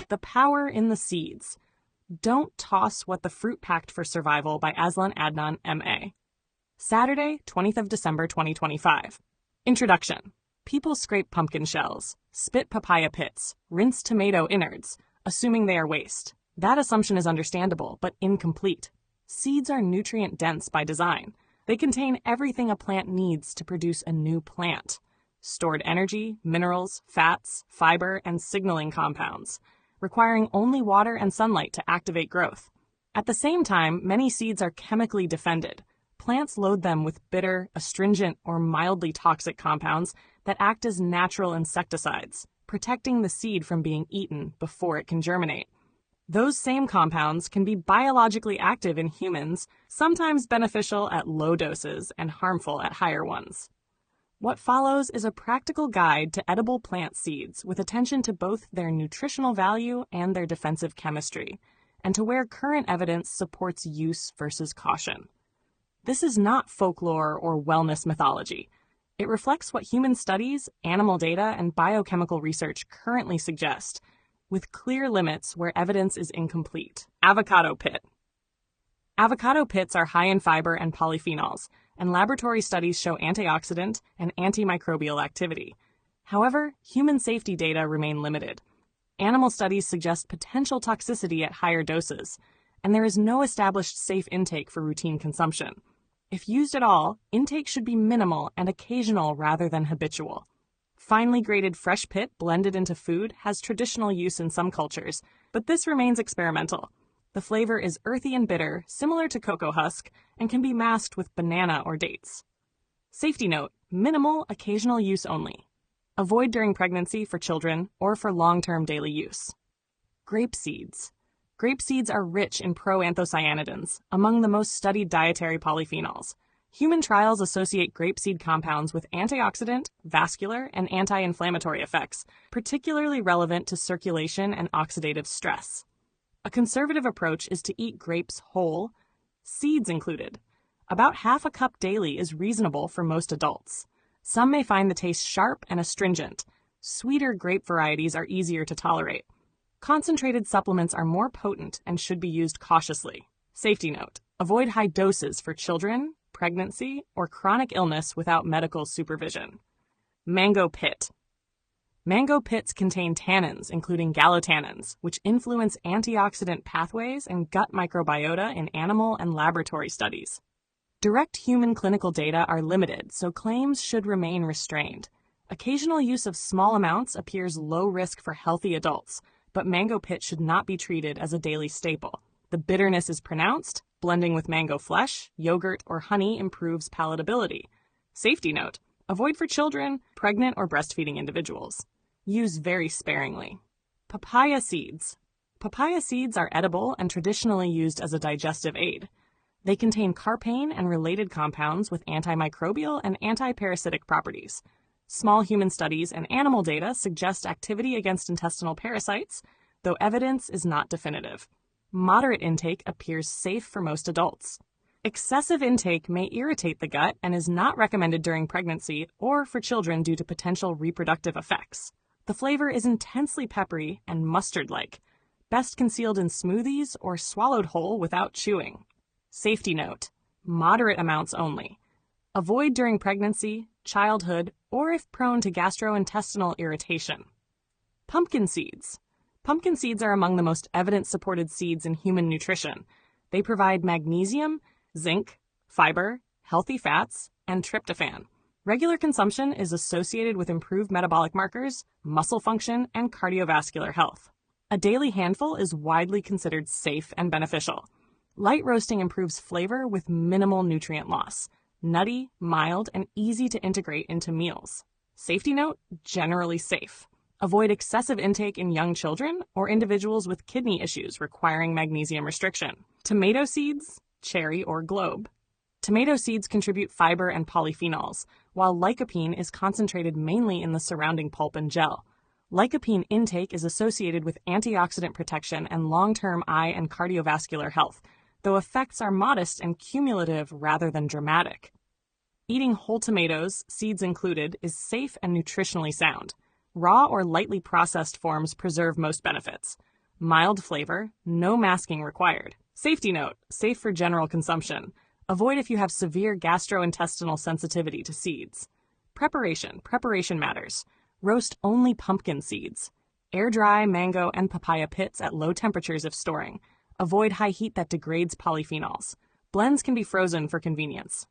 The Power in the Seeds. Don't Toss What the Fruit Packed for Survival by AZLAN ADNAN, M.A. Saturday, 20th of December, 2025. Introduction. People scrape pumpkin shells, spit papaya pits, rinse tomato innards, assuming they are waste. That assumption is understandable, but incomplete. Seeds are nutrient-dense by design. They contain everything a plant needs to produce a new plant. Stored energy, minerals, fats, fiber, and signaling compounds, requiring only water and sunlight to activate growth. At the same time, many seeds are chemically defended. Plants load them with bitter, astringent, or mildly toxic compounds that act as natural insecticides, protecting the seed from being eaten before it can germinate. Those same compounds can be biologically active in humans, sometimes beneficial at low doses and harmful at higher ones. What follows is a practical guide to edible plant seeds with attention to both their nutritional value and their defensive chemistry, and to where current evidence supports use versus caution. This is not folklore or wellness mythology. It reflects what human studies, animal data, and biochemical research currently suggest, with clear limits where evidence is incomplete. Avocado pit. Avocado pits are high in fiber and polyphenols, and laboratory studies show antioxidant and antimicrobial activity. However, human safety data remain limited. Animal studies suggest potential toxicity at higher doses, and there is no established safe intake for routine consumption. If used at all, intake should be minimal and occasional rather than habitual. Finely grated fresh pit blended into food has traditional use in some cultures, but this remains experimental. The flavor is earthy and bitter, similar to cocoa husk, and can be masked with banana or dates. Safety note: minimal, occasional use only. Avoid during pregnancy for children or for long-term daily use. Grape seeds. Grape seeds are rich in proanthocyanidins, among the most studied dietary polyphenols. Human trials associate grapeseed compounds with antioxidant, vascular, and anti-inflammatory effects, particularly relevant to circulation and oxidative stress. A conservative approach is to eat grapes whole, seeds included. About half a cup daily is reasonable for most adults. Some may find the taste sharp and astringent. Sweeter grape varieties are easier to tolerate. Concentrated supplements are more potent and should be used cautiously. Safety note: avoid high doses for children, pregnancy, or chronic illness without medical supervision. Mango pit. Mango pits contain tannins, including gallotannins, which influence antioxidant pathways and gut microbiota in animal and laboratory studies. Direct human clinical data are limited, so claims should remain restrained. Occasional use of small amounts appears low risk for healthy adults, but mango pit should not be treated as a daily staple. The bitterness is pronounced. Blending with mango flesh, yogurt, or honey improves palatability. Safety note: avoid for children, pregnant, or breastfeeding individuals. Use very sparingly. Papaya seeds. Papaya seeds are edible and traditionally used as a digestive aid. They contain carpane and related compounds with antimicrobial and antiparasitic properties. Small human studies and animal data suggest activity against intestinal parasites, though evidence is not definitive. Moderate intake appears safe for most adults. Excessive intake may irritate the gut and is not recommended during pregnancy or for children due to potential reproductive effects. The flavor is intensely peppery and mustard-like, best concealed in smoothies or swallowed whole without chewing. Safety note: moderate amounts only. Avoid during pregnancy, childhood, or if prone to gastrointestinal irritation. Pumpkin seeds. Pumpkin seeds are among the most evidence-supported seeds in human nutrition. They provide magnesium, zinc, fiber, healthy fats, and tryptophan. Regular consumption is associated with improved metabolic markers, muscle function, and cardiovascular health. A daily handful is widely considered safe and beneficial. Light roasting improves flavor with minimal nutrient loss. Nutty, mild, and easy to integrate into meals. Safety note: generally safe. Avoid excessive intake in young children or individuals with kidney issues requiring magnesium restriction. Tomato seeds, cherry or globe. Tomato seeds contribute fiber and polyphenols, while lycopene is concentrated mainly in the surrounding pulp and gel. Lycopene intake is associated with antioxidant protection and long-term eye and cardiovascular health, though effects are modest and cumulative rather than dramatic. Eating whole tomatoes, seeds included, is safe and nutritionally sound. Raw or lightly processed forms preserve most benefits. Mild flavor, no masking required. Safety note, safe for general consumption. Avoid if you have severe gastrointestinal sensitivity to seeds. Preparation matters. Roast only pumpkin seeds. Air dry mango and papaya pits at low temperatures if storing. Avoid high heat that degrades polyphenols. Blends can be frozen for convenience.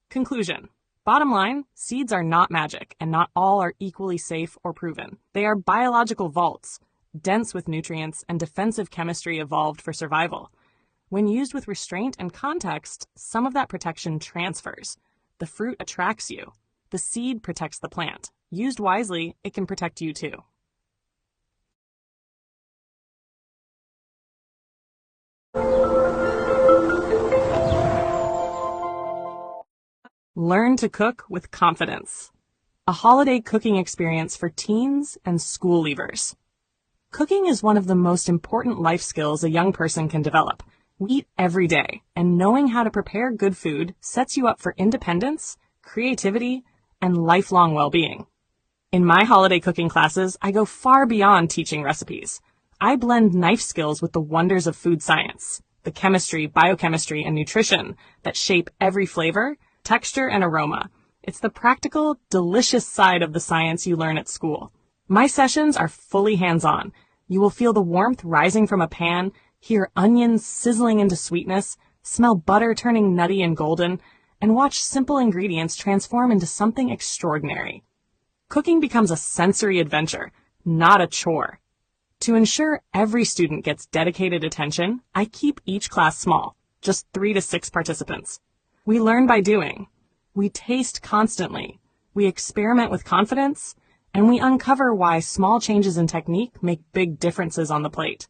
Conclusion. Bottom line, seeds are not magic, and not all are equally safe or proven. They are biological vaults, dense with nutrients and defensive chemistry evolved for survival. When used with restraint and context, some of that protection transfers. The fruit attracts you. The seed protects the plant. Used wisely, it can protect you too. Learn to cook with confidence. A holiday cooking experience for teens and school leavers. Cooking is one of the most important life skills a young person can develop. We eat every day, and knowing how to prepare good food sets you up for independence, creativity, and lifelong well-being. In my holiday cooking classes, I go far beyond teaching recipes. I blend knife skills with the wonders of food science, the chemistry, biochemistry, and nutrition that shape every flavor, texture, and aroma. It's the practical, delicious side of the science you learn at school. My sessions are fully hands-on. You will feel the warmth rising from a pan, hear onions sizzling into sweetness, smell butter turning nutty and golden, and watch simple ingredients transform into something extraordinary. Cooking becomes a sensory adventure, not a chore. To ensure every student gets dedicated attention, I keep each class small, just 3 to 6 participants. We learn by doing. We taste constantly. We experiment with confidence, and we uncover why small changes in technique make big differences on the plate.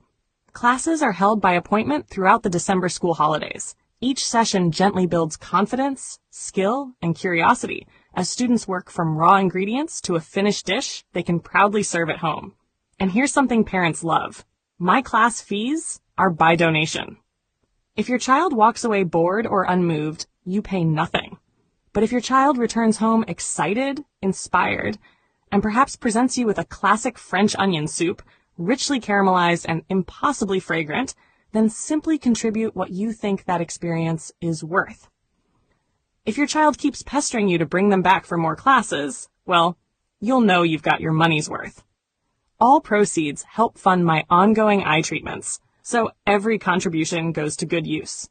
Classes are held by appointment throughout the December school holidays. Each session gently builds confidence, skill, and curiosity as students work from raw ingredients to a finished dish they can proudly serve at home. And here's something parents love. My class fees are by donation. If your child walks away bored or unmoved, you pay nothing. But if your child returns home excited, inspired, and perhaps presents you with a classic French onion soup, richly caramelized and impossibly fragrant, then simply contribute what you think that experience is worth. If your child keeps pestering you to bring them back for more classes, well, you'll know you've got your money's worth. All proceeds help fund my ongoing eye treatments, so every contribution goes to good use.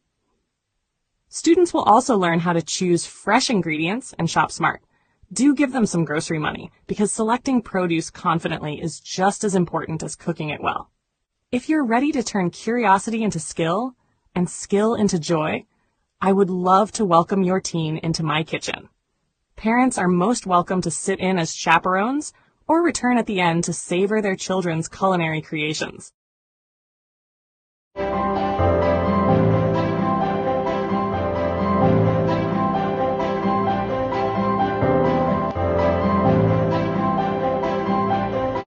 Students will also learn how to choose fresh ingredients and shop smart. Do give them some grocery money, because selecting produce confidently is just as important as cooking it well. If you're ready to turn curiosity into skill and skill into joy, I would love to welcome your teen into my kitchen. Parents are most welcome to sit in as chaperones or return at the end to savor their children's culinary creations.